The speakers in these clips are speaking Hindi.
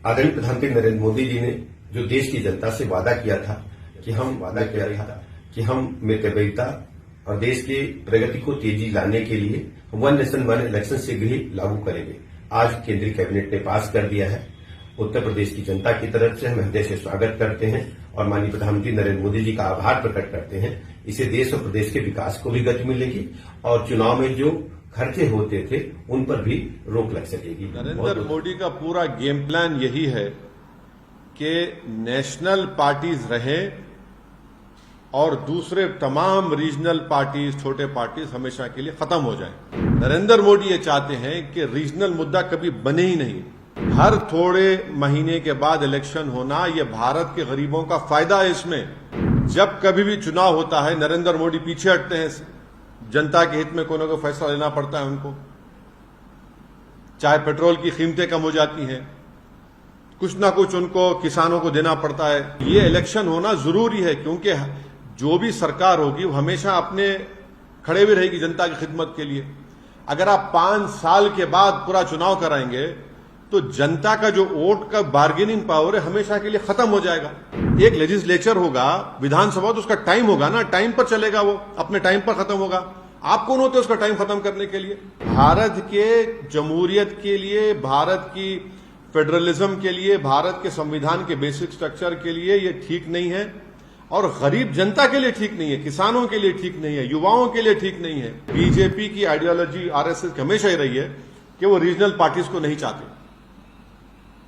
आदरणीय प्रधानमंत्री नरेंद्र मोदी जी ने जो देश की जनता से वादा किया था कि हम मितव्ययिता और देश की प्रगति को तेजी लाने के लिए वन नेशन वन इलेक्शन शीघ्र ही लागू करेंगे। आज केंद्रीय कैबिनेट ने पास कर दिया है। उत्तर प्रदेश की जनता की तरफ से हम हृदय से स्वागत करते हैं और माननीय प्रधानमंत्री नरेंद्र मोदी जी का आभार प्रकट करते हैं। इससे देश और प्रदेश के विकास को भी गति मिलेगी और चुनाव में जो खर्चे होते थे उन पर भी रोक लग सकेगी। नरेंद्र मोदी का पूरा गेम प्लान यही है कि नेशनल पार्टीज रहें और दूसरे तमाम रीजनल पार्टीज, छोटे पार्टीज हमेशा के लिए खत्म हो जाएं। नरेंद्र मोदी ये चाहते हैं कि रीजनल मुद्दा कभी बने ही नहीं। हर थोड़े महीने के बाद इलेक्शन होना, ये भारत के गरीबों का फायदा है। इसमें जब कभी भी चुनाव होता है नरेंद्र मोदी पीछे हटते हैं। जनता के हित में कोई ना कोई फैसला लेना पड़ता है उनको। चाहे पेट्रोल की कीमतें कम हो जाती हैं, कुछ ना कुछ उनको किसानों को देना पड़ता है। ये इलेक्शन होना जरूरी है क्योंकि जो भी सरकार होगी वो हमेशा अपने खड़े भी रहेगी जनता की खिदमत के लिए। अगर आप 5 साल के बाद पूरा चुनाव कराएंगे तो जनता का जो वोट का बार्गेनिंग पावर है हमेशा के लिए खत्म हो जाएगा। एक लेजिस्लेचर होगा, विधानसभा, तो उसका टाइम होगा ना, टाइम पर चलेगा, वो अपने टाइम पर खत्म होगा। आप कौन होते उसका टाइम खत्म करने के लिए? भारत के जमहूरियत के लिए, भारत की फेडरलिज्म के लिए, भारत के संविधान के बेसिक स्ट्रक्चर के लिए ये ठीक नहीं है और गरीब जनता के लिए ठीक नहीं है, किसानों के लिए ठीक नहीं है, युवाओं के लिए ठीक नहीं है। बीजेपी की आइडियोलॉजी आरएसएस की हमेशा ही रही है कि वो रीजनल पार्टीज को नहीं चाहते,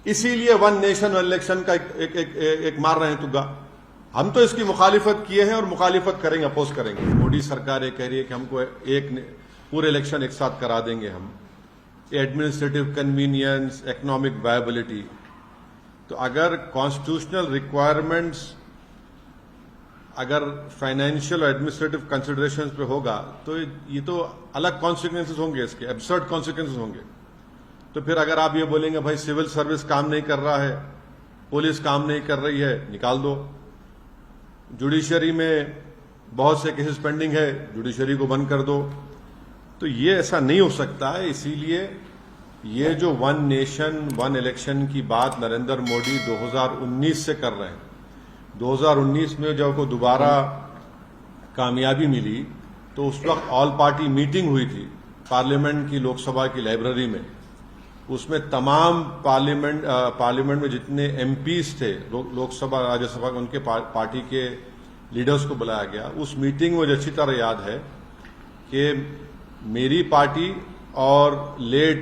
इसीलिए वन नेशन वन इलेक्शन का एक मार रहे हैं तुग्गा। हम तो इसकी मुखालिफत किए हैं और मुखालिफत करेंगे, अपोज करेंगे। मोदी सरकार ये कह रही है कि हमको पूरे इलेक्शन एक साथ करा देंगे हम। एडमिनिस्ट्रेटिव कन्वीनियंस, इकोनॉमिक वायबिलिटी, तो अगर कॉन्स्टिट्यूशनल रिक्वायरमेंट्स अगर फाइनेंशियल और एडमिनिस्ट्रेटिव कंसिडरेशंस पे होगा तो ये तो अलग कॉन्सिक्वेंसेस होंगे, इसके एब्सर्ड कॉन्सिक्वेंसेस होंगे। तो फिर अगर आप ये बोलेंगे भाई सिविल सर्विस काम नहीं कर रहा है, पुलिस काम नहीं कर रही है, निकाल दो। जुडिशरी में बहुत से केसेस पेंडिंग है, जुडिशरी को बंद कर दो। तो ये ऐसा नहीं हो सकता है। इसीलिए ये जो वन नेशन वन इलेक्शन की बात नरेंद्र मोदी 2019 से कर रहे हैं, 2019 में जब को दोबारा कामयाबी मिली तो उस वक्त ऑल पार्टी मीटिंग हुई थी पार्लियामेंट की, लोकसभा की लाइब्रेरी में। उसमें तमाम पार्लियामेंट में जितने एमपीज थे, लोकसभा राज्यसभा, उनके पार्टी के लीडर्स को बुलाया गया। उस मीटिंग में मुझे अच्छी तरह याद है कि मेरी पार्टी और लेट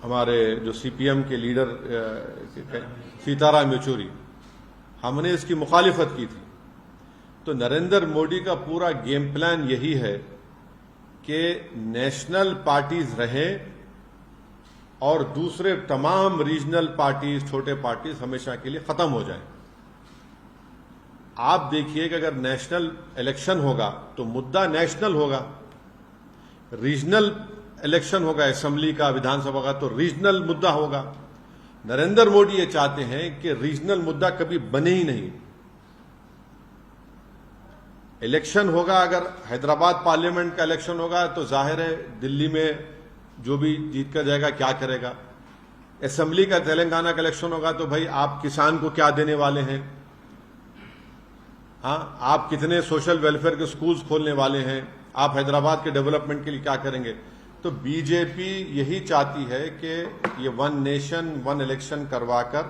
हमारे जो सीपीएम के लीडर सीताराम येचुरी, हमने इसकी मुखालिफत की थी। तो नरेंद्र मोदी का पूरा गेम प्लान यही है कि नेशनल पार्टीज रहें और दूसरे तमाम रीजनल पार्टीज, छोटे पार्टीज हमेशा के लिए खत्म हो जाएं। आप देखिए कि अगर नेशनल इलेक्शन होगा तो मुद्दा नेशनल होगा, रीजनल इलेक्शन होगा असेंबली का, विधानसभा का, तो रीजनल मुद्दा होगा। नरेंद्र मोदी ये चाहते हैं कि रीजनल मुद्दा कभी बने ही नहीं। इलेक्शन होगा, अगर हैदराबाद पार्लियामेंट का इलेक्शन होगा तो जाहिर है दिल्ली में जो भी जीत कर जाएगा क्या करेगा। असेंबली का तेलंगाना का इलेक्शन होगा तो भाई आप किसान को क्या देने वाले हैं, हाँ, आप कितने सोशल वेलफेयर के स्कूल्स खोलने वाले हैं, आप हैदराबाद के डेवलपमेंट के लिए क्या करेंगे। तो बीजेपी यही चाहती है कि ये वन नेशन वन इलेक्शन करवाकर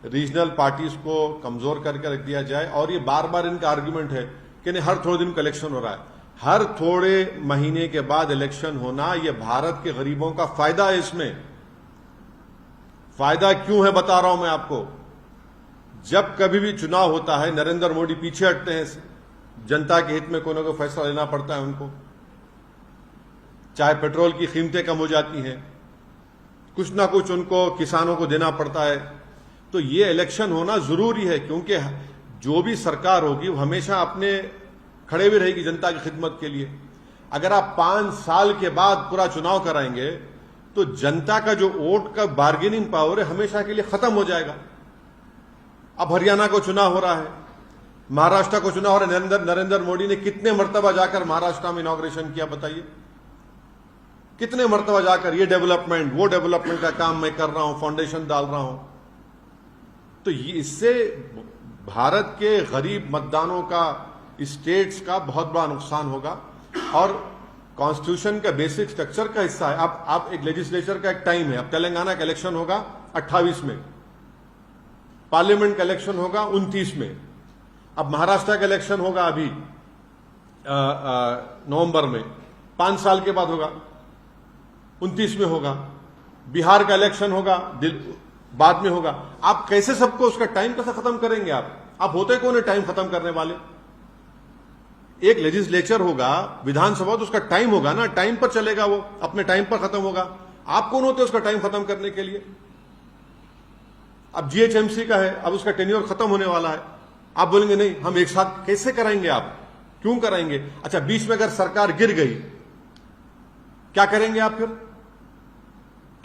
रीजनल पार्टीज को कमजोर करके रख दिया जाए। और ये बार बार इनका आर्गुमेंट है कि नहीं, हर थोड़े दिन का इलेक्शन हो रहा है। हर थोड़े महीने के बाद इलेक्शन होना, ये भारत के गरीबों का फायदा है। इसमें फायदा क्यों है बता रहा हूं मैं आपको। जब कभी भी चुनाव होता है नरेंद्र मोदी पीछे हटते हैं। जनता के हित में कोई ना कोई फैसला लेना पड़ता है उनको। चाहे पेट्रोल की कीमतें कम हो जाती हैं, कुछ ना कुछ उनको किसानों को देना पड़ता है। तो ये इलेक्शन होना जरूरी है क्योंकि जो भी सरकार होगी वो हमेशा अपने खड़े भी रहेगी जनता की खिदमत के लिए। अगर आप 5 साल के बाद पूरा चुनाव कराएंगे तो जनता का जो वोट का बार्गेनिंग पावर है हमेशा के लिए खत्म हो जाएगा। अब हरियाणा को चुनाव हो रहा है, महाराष्ट्र को चुनाव हो रहा है। नरेंद्र मोदी ने कितने मर्तबा जाकर महाराष्ट्र में इनॉग्रेशन किया बताइए। कितने मर्तबा जाकर ये डेवलपमेंट वो डेवलपमेंट का काम मैं कर रहा हूं, फाउंडेशन डाल रहा हूं। तो इससे भारत के गरीब मतदानों का, स्टेट्स का बहुत बड़ा नुकसान होगा और कॉन्स्टिट्यूशन का बेसिक स्ट्रक्चर का हिस्सा है। अब एक लेजिस्लेचर का एक टाइम है। अब तेलंगाना का इलेक्शन होगा 28 में, पार्लियामेंट का इलेक्शन होगा 29 में, अब महाराष्ट्र का इलेक्शन होगा अभी नवंबर में, 5 साल के बाद होगा, 29 में होगा, बिहार का इलेक्शन होगा बाद में होगा। आप कैसे सबको उसका टाइम कैसे खत्म करेंगे? आप होते कौन है टाइम खत्म करने वाले? एक लेजिस्लेचर होगा, विधानसभा, तो उसका टाइम होगा ना, टाइम पर चलेगा, वो अपने टाइम पर खत्म होगा। आप कौन होते उसका टाइम खत्म करने के लिए? अब जीएचएमसी का है, अब उसका टेन्योर खत्म होने वाला है, आप बोलेंगे नहीं हम एक साथ कैसे कराएंगे? आप क्यों कराएंगे? अच्छा, बीच में अगर सरकार गिर गई क्या करेंगे आप? फिर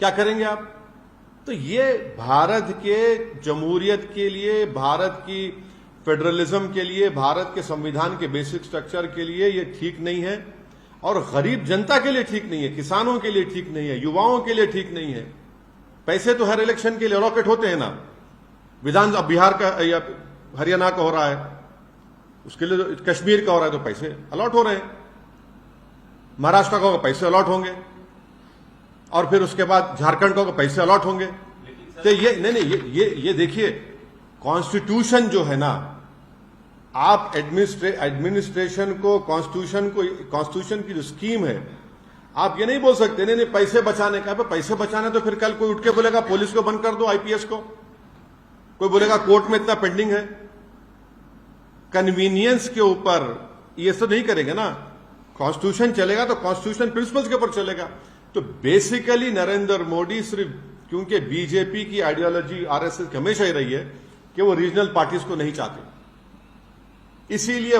क्या करेंगे आप? तो ये भारत के जमहूरियत के लिए, भारत की फेडरलिज्म के लिए, भारत के संविधान के बेसिक स्ट्रक्चर के लिए ये ठीक नहीं है और गरीब जनता के लिए ठीक नहीं है, किसानों के लिए ठीक नहीं है, युवाओं के लिए ठीक नहीं है। पैसे तो हर इलेक्शन के लिए अलॉकेट होते हैं ना। विधान अब बिहार का या हरियाणा का हो रहा है, उसके लिए तो कश्मीर का हो रहा है तो पैसे अलॉट हो रहे हैं, महाराष्ट्र का होगा पैसे अलॉट होंगे और फिर उसके बाद झारखंड का होगा पैसे अलॉट होंगे। तो ये नहीं, ये देखिए, कॉन्स्टिट्यूशन जो है ना, आप एडमिनिस्ट्रेशन को, कॉन्स्टिट्यूशन की जो स्कीम है, आप ये नहीं बोल सकते नहीं पैसे बचाने का। पैसे बचाने तो फिर कल कोई उठ के बोलेगा पुलिस को बंद कर दो, आईपीएस को, कोई बोलेगा कोर्ट में इतना पेंडिंग है। कन्वीनियंस के ऊपर ये सब नहीं करेंगे ना। कॉन्स्टिट्यूशन चलेगा तो कॉन्स्टिट्यूशन प्रिंसिपल्स के ऊपर चलेगा। तो बेसिकली नरेंद्र मोदी सिर्फ, क्योंकि बीजेपी की आइडियोलॉजी आरएसएस की हमेशा ही रही है कि वो रीजनल पार्टीज को नहीं चाहते, इसीलिए